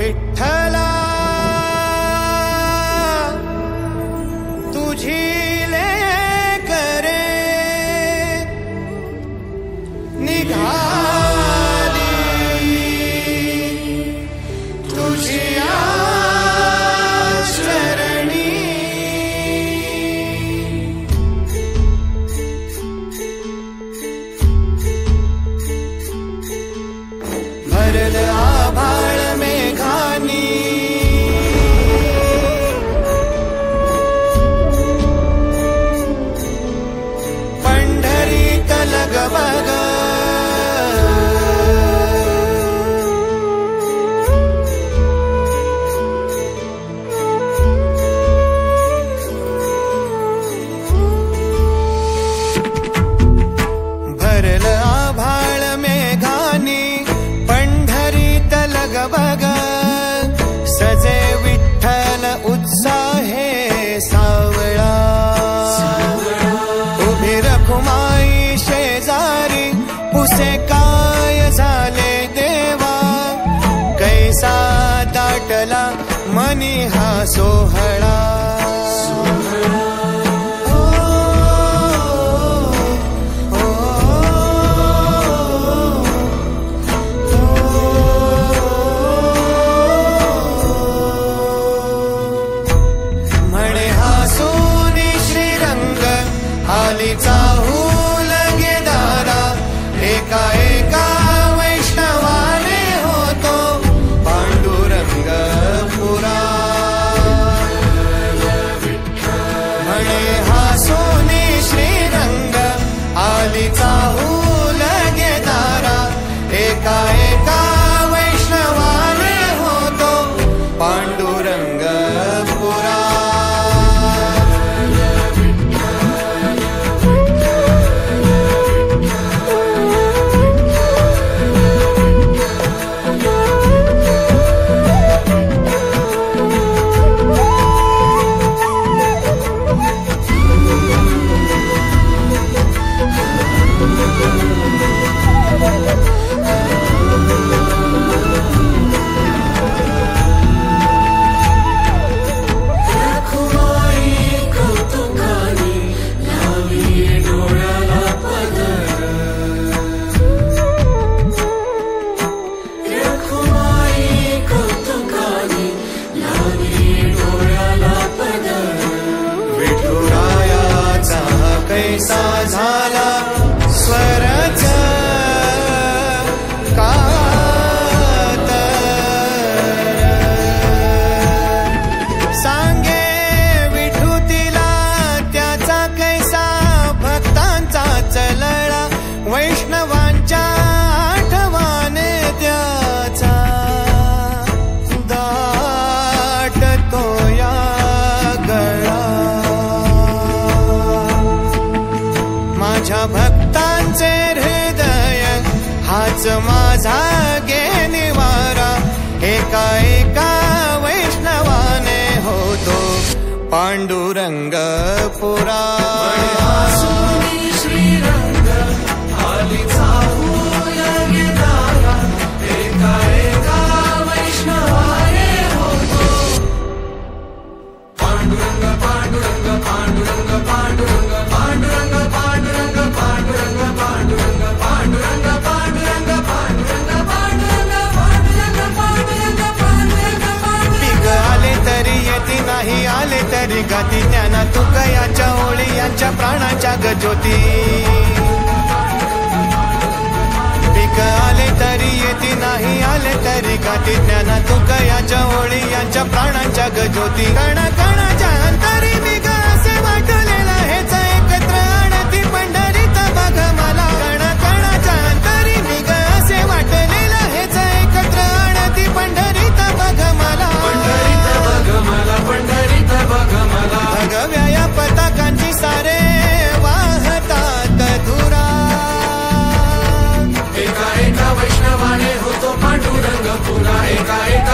विठ्ठला तुझी लेकरे निघाली तुझ्या चरणी भरल आभाळ मेघानी पंढरीत लगबग भरल आभाळ मेघानी पंढरीत लगबग सजे विठ्ठल उत्साहे सावळा उभी रखुमाई शेजारी पुसे काय झाले देवा कैसा दाटला मनी हा सोहळा आलीचा हूल गेदारा एका एका वैष्णवाने होतो पांडुरंग पुरा म्हणे हा सोनी श्रीरंग आलीचा हूल गेदारा एका एका वैष्णवाने होतो पांडुरंग पुरा कैसा झाला स्वरच कातर सांगे विठुतीला त्याचा कैसा भक्तांचा चलळा वैष्णवांच्या आठवाने त्याचा दाटतो या गळा माझ्या भक्तांचे हृदय हाच माझा गे निवारा एका एका वैष्णवाने होतो पांडुरंग पुरा श्रीरंग आलीचा हूल गेदारा एका एका वैष्णवाने होतो पांडुरंग पांडुरंग पांडुरंग पांडुरंग पांडुरंग पांडुरंग पांडुरंग पांडुरंग पांडुरंग पांडुरंग पांडुरंग पांडुरंग पांडुरंग पांडुरंग पिक आले तरी येती नाही आले तरी गाती ज्ञाना तुकयाच्या ओळी यांच्या प्राणाच्या गज्योती पिक आले तरी येती नाही आले तरी गाती ज्ञाना तुकयाच्या ओळी यांच्या प्राणाच्या गज्योती कण कणाच्या अंतरी निघ असे वाटलेला हेच एकत्र आणती पंढरीत बघ मला कण कणाच्या अंतरी निघ असे वाटलेला हेच एकत्र आणती पंढरीत बघ मला पंढरीत बघ मला पंढरीत बघ मला भगव्या या पताकांची सारे वाहतात धुरा एका एका वैष्णवाने होतो पांडुरंग पुरा एका एका